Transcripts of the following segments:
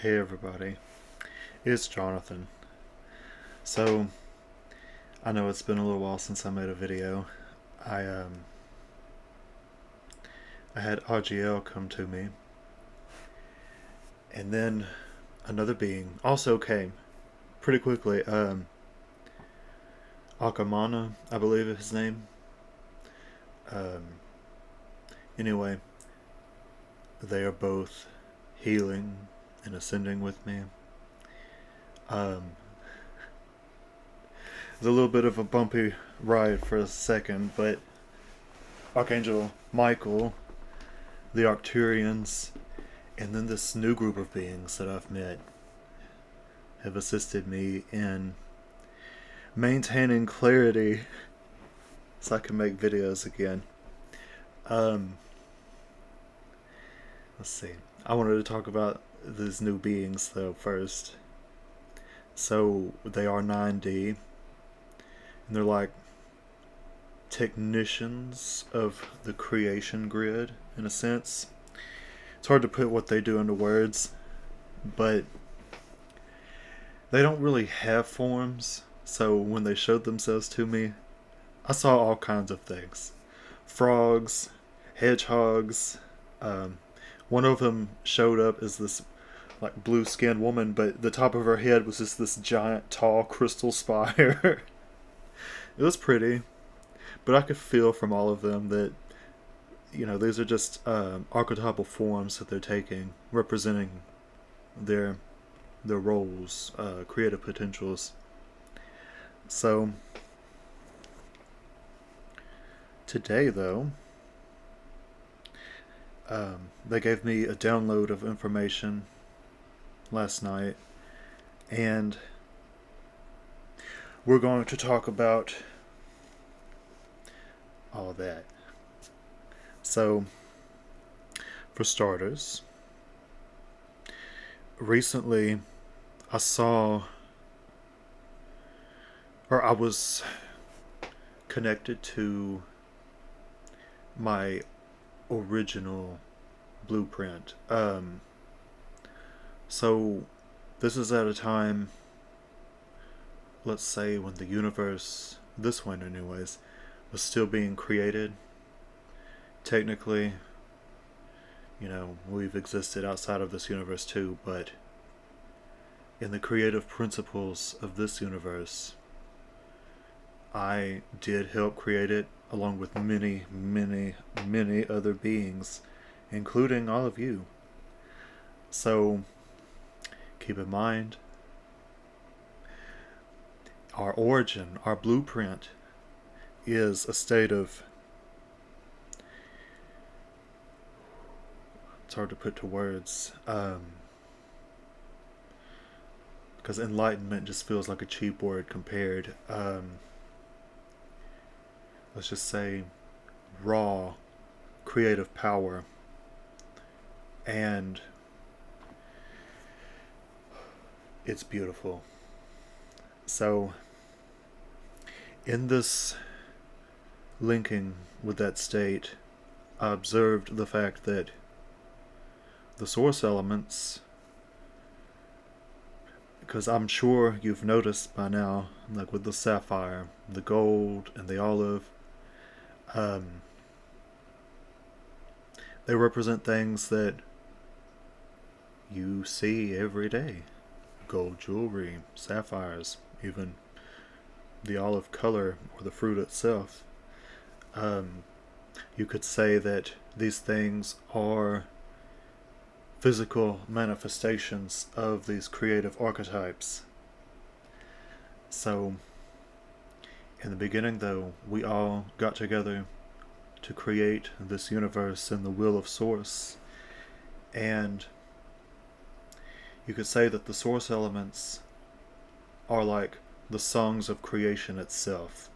Hey everybody, it's Jonathan. So, I know it's been a little while since I made a video. I I had RGL come to me, and then another being also came pretty quickly. Akamana, I believe is his name. Um, anyway, they are both healing and ascending with me. Um, it's a little bit of a bumpy ride for a second, but Archangel Michael, the Arcturians, and then this new group of beings that I've met have assisted me in maintaining clarity so I can make videos again. Um, let's see. I wanted to talk about these new beings though first. So they are 9D, and they're like technicians of the creation grid in a sense. It's hard to put what they do into words, but they don't really have forms. So when they showed themselves to me, I saw all kinds of things: frogs, hedgehogs. Um, One of them showed up as this like blue-skinned woman, but the top of her head was just this giant, tall crystal spire. It was pretty, but I could feel from all of them that these are just archetypal forms that they're taking, representing their their roles, creative potentials. So today, though, they gave me a download of information last night, and we're going to talk about all that. So, for starters, recently I saw, or I was connected to my original blueprint. So this is at a time, let's say, when the universe, this one anyways, was still being created. Technically, we've existed outside of this universe too, but in the creative principles of this universe, I did help create it along with many, many, many other beings, including all of you. So keep in mind, our origin, our blueprint, is a state of, it's hard to put to words, because enlightenment just feels like a cheap word compared. Let's just say raw creative power, and it's beautiful. So in this linking with that state, I observed the fact that the source elements, because I'm sure you've noticed by now, like with the sapphire, the gold, and the olive, they represent things that you see every day. Gold jewelry, sapphires, even the olive color or the fruit itself. You could say that these things are physical manifestations of these creative archetypes. So, in the beginning, though, we all got together to create this universe in the will of Source. And you could say that the Source elements are like the songs of creation itself.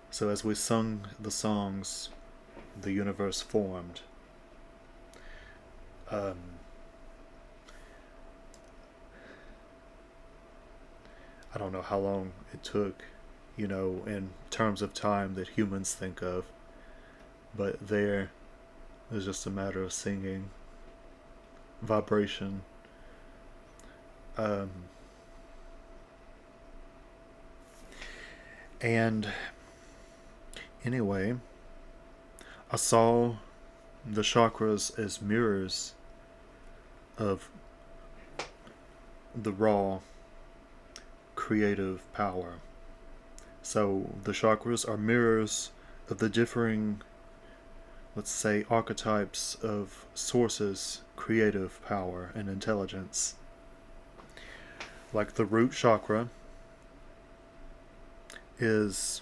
So as we sung the songs, the universe formed. I don't know how long it took, in terms of time that humans think of, but there is just a matter of singing, vibration, Um, and anyway, I saw the chakras as mirrors of the raw creative power. So the chakras are mirrors of the differing, let's say, archetypes of Source's creative power and intelligence. Like the root chakra is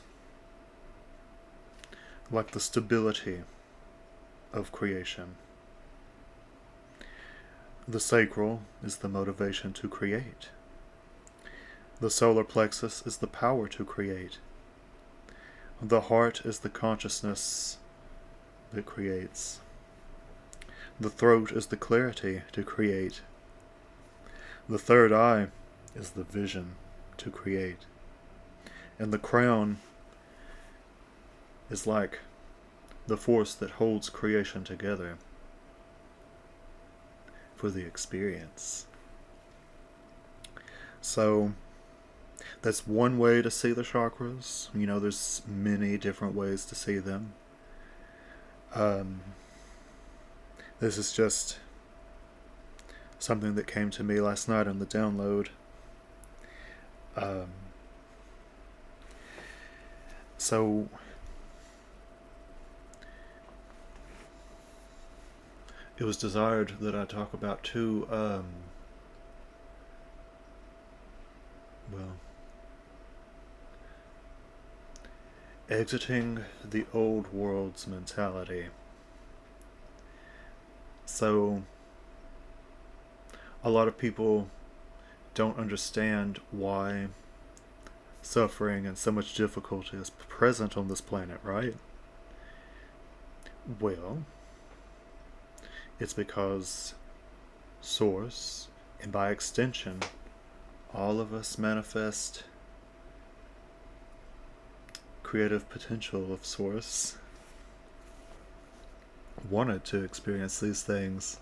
like the stability of creation. The sacral is the motivation to create. The solar plexus is the power to create. The heart is the consciousness that creates. The throat is the clarity to create. The third eye is the vision to create. And the crown is like the force that holds creation together for the experience. So that's one way to see the chakras. You know, there's many different ways to see them. This is just something that came to me last night on the download. So it was desired that I talk about two, exiting the old world's mentality. So a lot of people don't understand why suffering and so much difficulty is present on this planet, right? Well, it's because Source, and by extension, all of us manifest creative potential of Source, wanted to experience these things.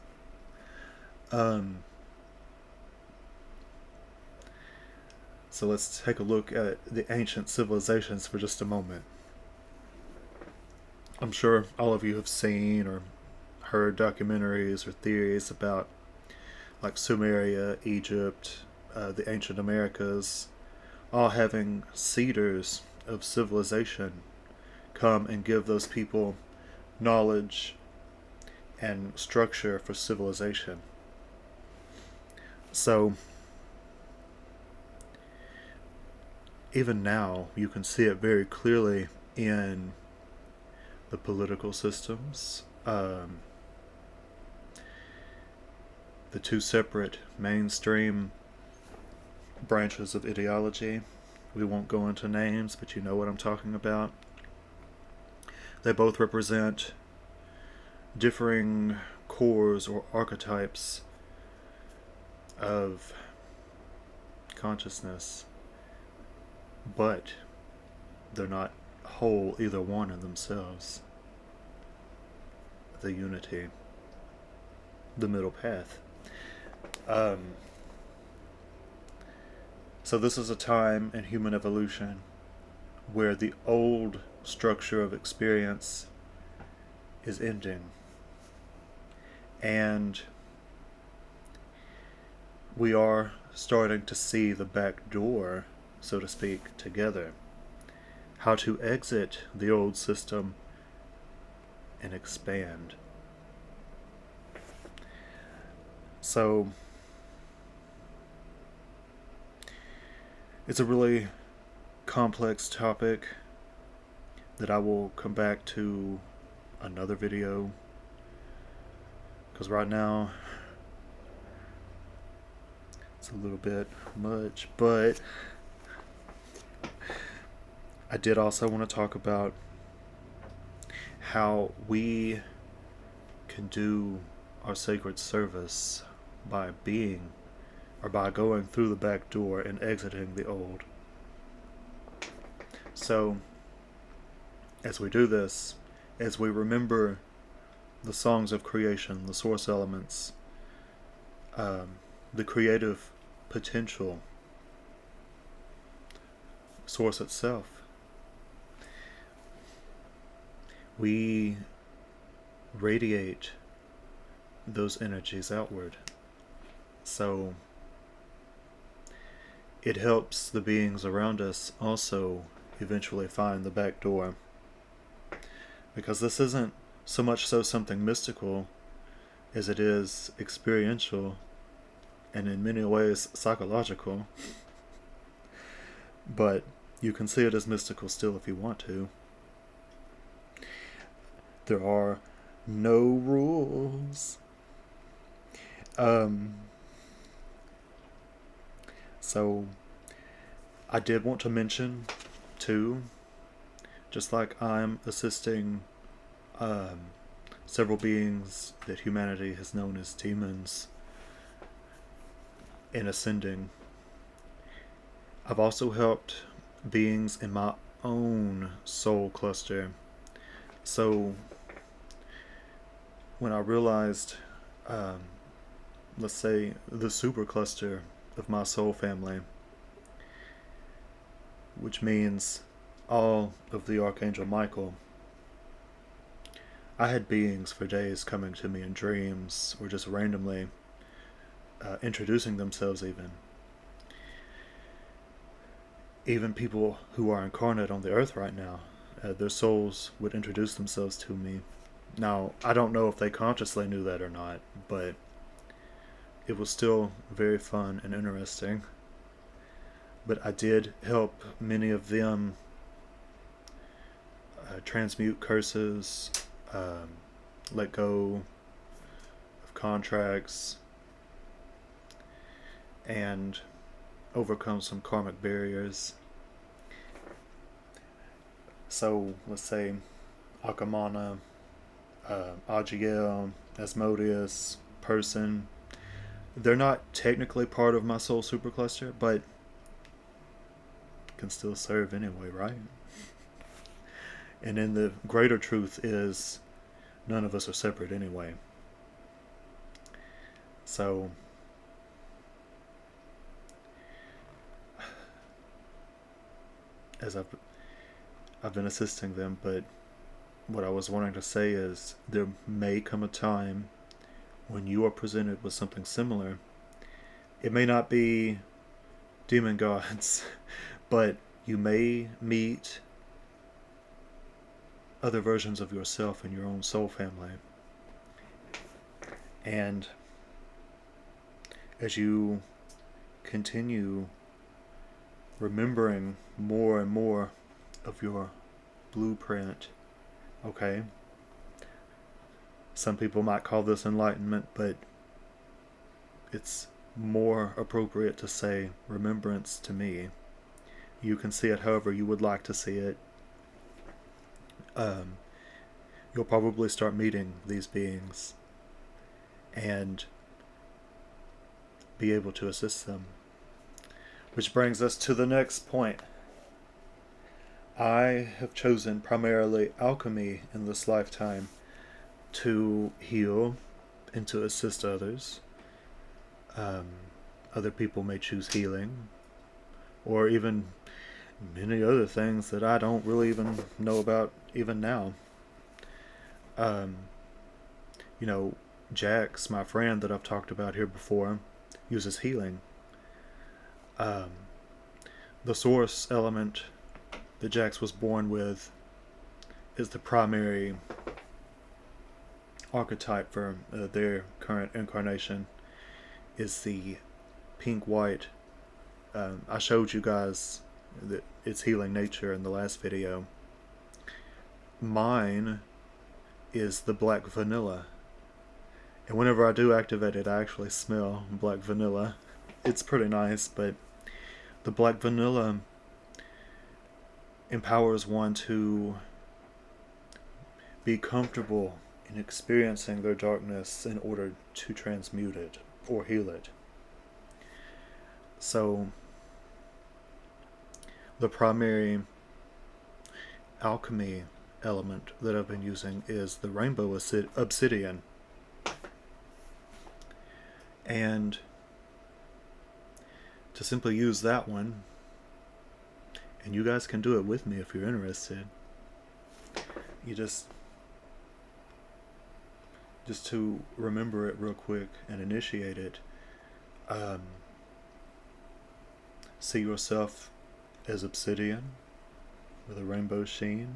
So let's take a look at the ancient civilizations for just a moment. I'm sure all of you have seen or heard documentaries or theories about like Sumeria, Egypt, the ancient Americas, all having seeders of civilization come and give those people knowledge and structure for civilization. So even now you can see it very clearly in the political systems, the two separate mainstream branches of ideology. We won't go into names, but you know what I'm talking about. They both represent differing cores or archetypes of consciousness, but they're not whole, either one in themselves. The unity, the middle path. So this is a time in human evolution where the old structure of experience is ending, and we are starting to see the back door, so to speak, together. How to exit the old system and expand. So it's a really complex topic that I will come back to another video, because right now it's a little bit much, but I did also want to talk about how we can do our sacred service by being, or by going through the back door and exiting the old. So as we do this, as we remember the songs of creation, the source elements, the creative potential source itself. We radiate those energies outward. So it helps the beings around us also eventually find the back door. Because this isn't so much so something mystical as it is experiential and in many ways psychological. But you can see it as mystical still if you want to. There are no rules. So I did want to mention too, just like I'm assisting several beings that humanity has known as demons in ascending, I've also helped beings in my own soul cluster. So when I realized, let's say, the super cluster of my soul family, which means all of the Archangel Michael, I had beings for days coming to me in dreams or just randomly introducing themselves even people who are incarnate on the earth right now, their souls would introduce themselves to me. Now, I don't know if they consciously knew that or not, but it was still very fun and interesting. But I did help many of them transmute curses, let go of contracts, and overcome some karmic barriers. So, let's say Akamana, Agiel, Asmodeus, Person, they're not technically part of my soul supercluster, but can still serve anyway, right? And then the greater truth is none of us are separate anyway. So as I've been assisting them, but what I was wanting to say is there may come a time when you are presented with something similar. It may not be demon gods, but you may meet other versions of yourself in your own soul family. And as you continue remembering more and more of your blueprint, okay? Some people might call this enlightenment, but it's more appropriate to say remembrance to me. You can see it however you would like to see it. You'll probably start meeting these beings and be able to assist them. Which brings us to the next point. I have chosen primarily alchemy in this lifetime to heal and to assist others. Other people may choose healing, or even many other things that I don't really even know about even now. Jax, my friend that I've talked about here before, uses healing. The source element that Jax was born with is the primary archetype for their current incarnation, is the pink-white. I showed you guys that its healing nature in the last video. Mine is the black vanilla, and whenever I do activate it, I actually smell black vanilla. It's pretty nice, but the black vanilla empowers one to be comfortable in experiencing their darkness in order to transmute it or heal it. So the primary alchemy element that I've been using is the rainbow obsidian. And to simply use that one, and you guys can do it with me if you're interested. You just to remember it real quick and initiate it. See yourself as obsidian with a rainbow sheen.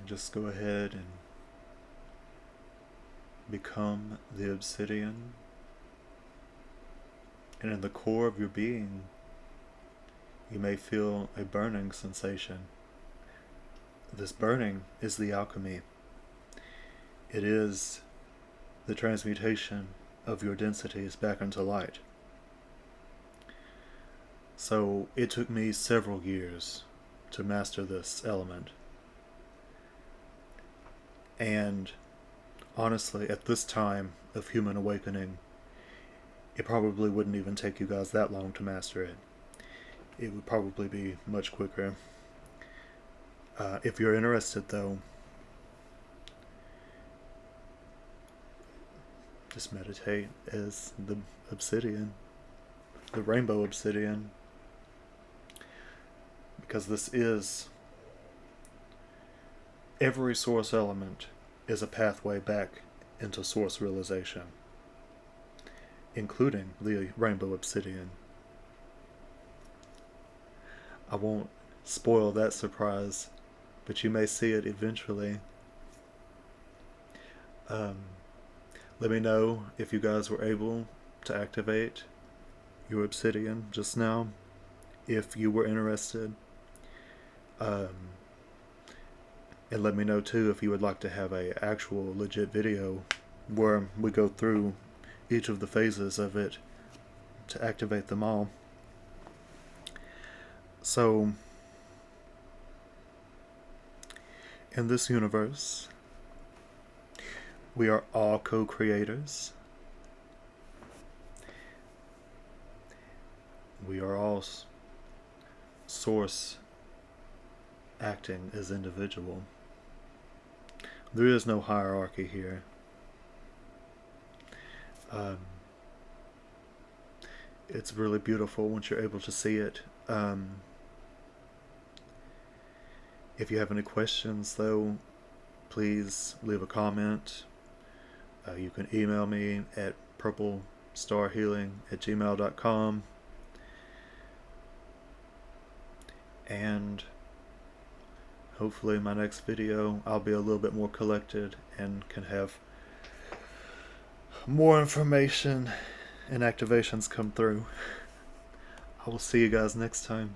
Just go ahead and become the obsidian. And in the core of your being, you may feel a burning sensation. This burning is the alchemy. It is the transmutation of your densities back into light. So it took me several years to master this element. And honestly, at this time of human awakening, it probably wouldn't even take you guys that long to master it. It would probably be much quicker. If you're interested, though, just meditate as the obsidian, the rainbow obsidian, because this is, every source element is a pathway back into source realization, including the rainbow obsidian. I won't spoil that surprise, but you may see it eventually. Let me know if you guys were able to activate your obsidian just now, if you were interested. And let me know too if you would like to have a actual legit video where we go through each of the phases of it to activate them all. So, in this universe, we are all co-creators. We are all source acting as individual. There is no hierarchy here. It's really beautiful once you're able to see it. If you have any questions, though, please leave a comment. You can email me at purplestarhealing@gmail.com. And hopefully in my next video I'll be a little bit more collected and can have more information and activations come through. I will see you guys next time.